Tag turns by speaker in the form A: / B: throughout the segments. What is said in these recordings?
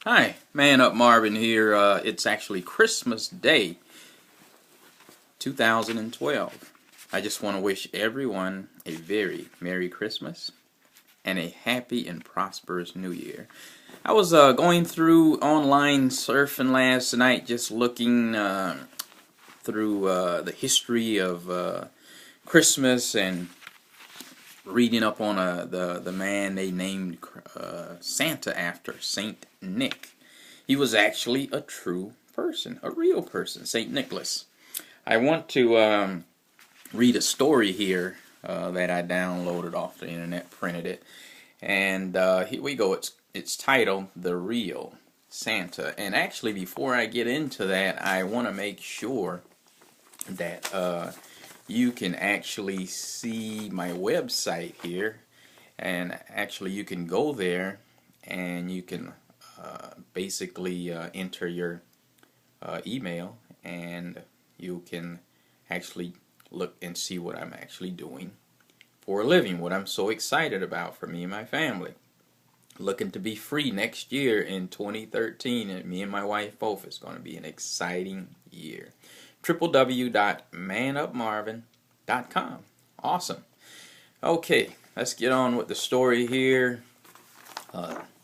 A: Hi, Man Up Marvin here. It's actually Christmas Day, 2012. I just want to wish everyone a very Merry Christmas and a happy and prosperous New Year. I was going through online surfing last night, just looking through the history of Christmas and reading up on the man they named Santa after, Saint Nick. He was actually a true person, a real person, Saint Nicholas. I want to read a story here that I downloaded off the internet, printed it, and here we go. It's titled "The Real Santa." And actually, before I get into that, I want to make sure that you can actually see my website here, and actually you can go there and you can basically enter your email, and you can actually look and see what I'm actually doing for a living, what I'm so excited about for me and my family. Looking to be free next year in 2013, and me and my wife both. It's going to be an exciting year. www.manupmarvin.com. Awesome. Okay, let's get on with the story here.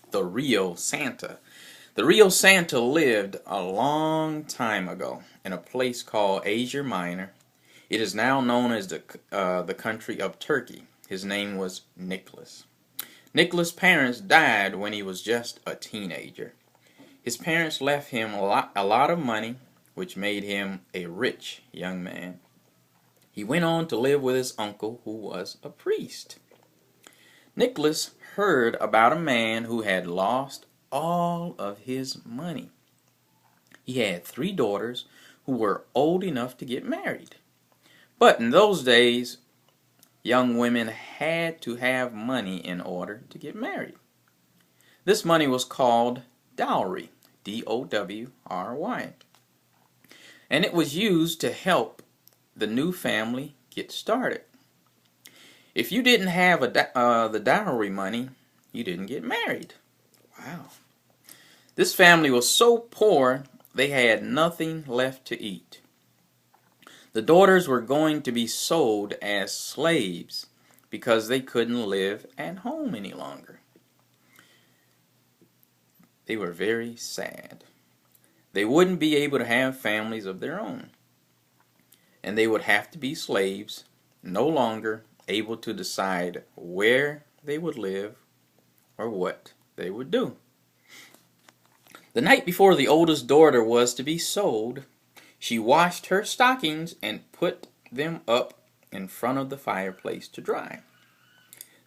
A: The real Santa. The real Santa lived a long time ago in a place called Asia Minor. It is now known as the country of Turkey. His name was Nicholas. Nicholas' parents died when he was just a teenager. His parents left him a lot of money, which made him a rich young man. He went on to live with his uncle, who was a priest. Nicholas heard about a man who had lost all of his money. He had 3 daughters who were old enough to get married. But in those days, young women had to have money in order to get married. This money was called dowry, D-O-W-R-Y. And it was used to help the new family get started. If you didn't have the dowry money, you didn't get married. Wow. This family was so poor, they had nothing left to eat. The daughters were going to be sold as slaves because they couldn't live at home any longer. They were very sad. They wouldn't be able to have families of their own, and they would have to be slaves, no longer able to decide where they would live or what they would do. The night before the oldest daughter was to be sold, she washed her stockings and put them up in front of the fireplace to dry.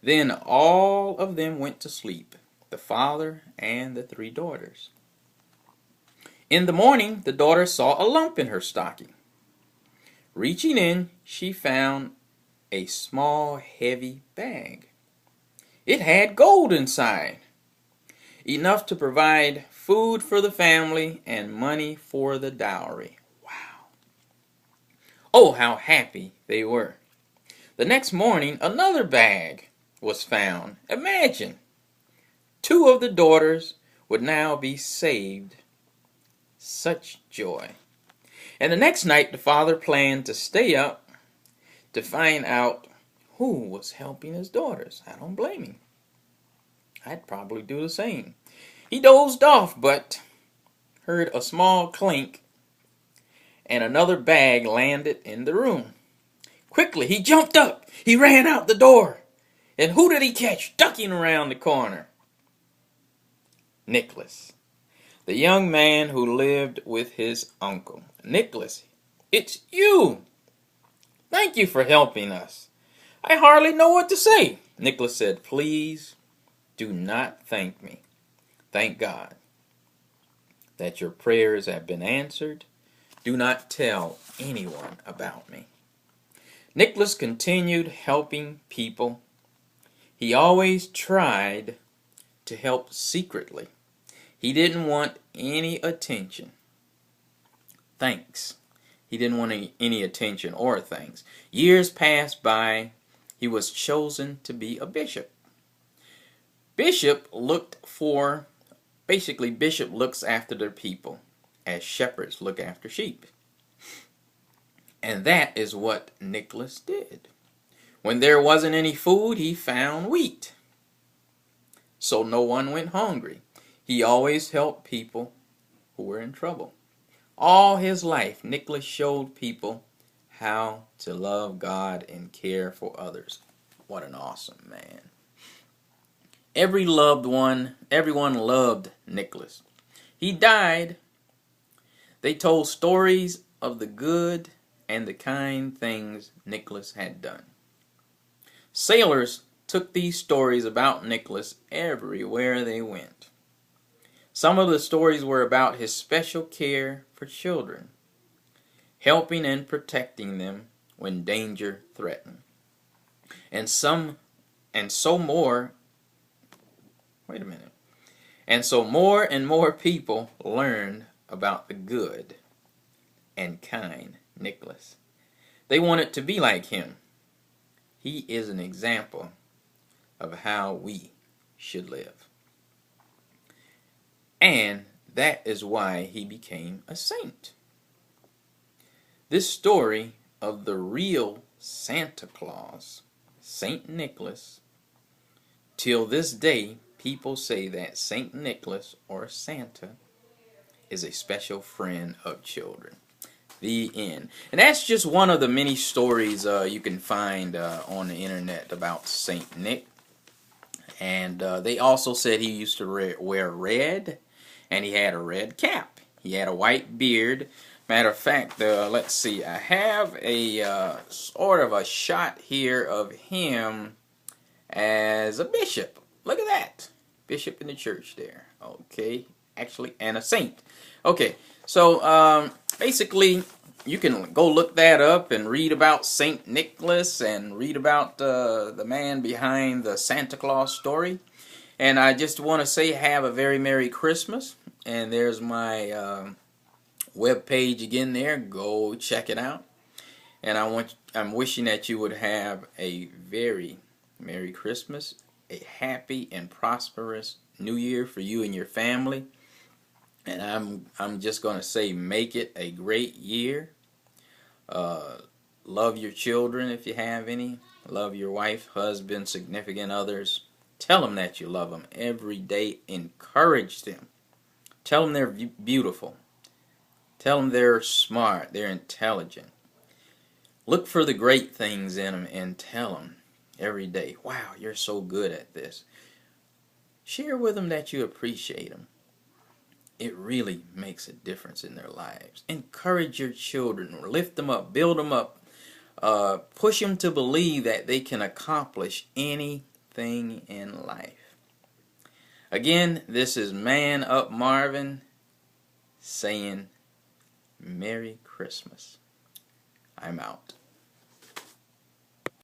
A: Then all of them went to sleep, the father and the 3 daughters. In the morning, the daughter saw a lump in her stocking. Reaching in, she found a small, heavy bag. It had gold inside, enough to provide food for the family and money for the dowry. Wow. Oh, how happy they were. The next morning, another bag was found. Imagine, 2 of the daughters would now be saved. Such joy. And the next night, the father planned to stay up to find out who was helping his daughters. I don't blame him. I'd probably do the same. He dozed off, but heard a small clink, and another bag landed in the room. Quickly, he jumped up. He ran out the door. And who did he catch ducking around the corner? Nicholas, the young man who lived with his uncle. Nicholas, it's you. Thank you for helping us. I hardly know what to say. Nicholas said, please do not thank me. Thank God that your prayers have been answered. Do not tell anyone about me. Nicholas continued helping people. He always tried to help secretly. He didn't want any attention. Thanks. He didn't want any attention or thanks. Years passed by. He was chosen to be a bishop. Bishop looked for Basically, Bishop looks after their people as shepherds look after sheep. And that is what Nicholas did. When there wasn't any food, he found wheat. So no one went hungry. He always helped people who were in trouble. All his life, Nicholas showed people how to love God and care for others. What an awesome man. Everyone loved Nicholas. He died. They told stories of the good and the kind things Nicholas had done. Sailors took these stories about Nicholas everywhere they went. Some of the stories were about his special care for children, helping and protecting them when danger threatened. And so more and more people learned about the good and kind Nicholas. They wanted to be like him. He is an example of how we should live. And that is why he became a saint. This story of the real Santa Claus, Saint Nicholas, till this day people say that Saint Nicholas or Santa is a special friend of children. The end. And that's just one of the many stories you can find on the internet about Saint Nick. And they also said he used to wear red, and he had a red cap. He had a white beard. Matter of fact, let's see, I have a sort of a shot here of him as a bishop. Look at that. Bishop in the church there. Okay, actually, and a saint. Okay, so basically, you can go look that up and read about Saint Nicholas and read about the man behind the Santa Claus story. And I just want to say have a very Merry Christmas. And there's my web page again there. Go check it out. And I'm wishing that you would have a very Merry Christmas, a happy and prosperous New Year for you and your family. And I'm just going to say make it a great year. Love your children if you have any. Love your wife, husband, significant others. Tell them that you love them every day. Encourage them. Tell them they're beautiful. Tell them they're smart, they're intelligent. Look for the great things in them and tell them every day, wow, you're so good at this. Share with them that you appreciate them. It really makes a difference in their lives. Encourage your children, lift them up, build them up, push them to believe that they can accomplish anything in life. Again, this is Man Up Marvin saying Merry Christmas. I'm out.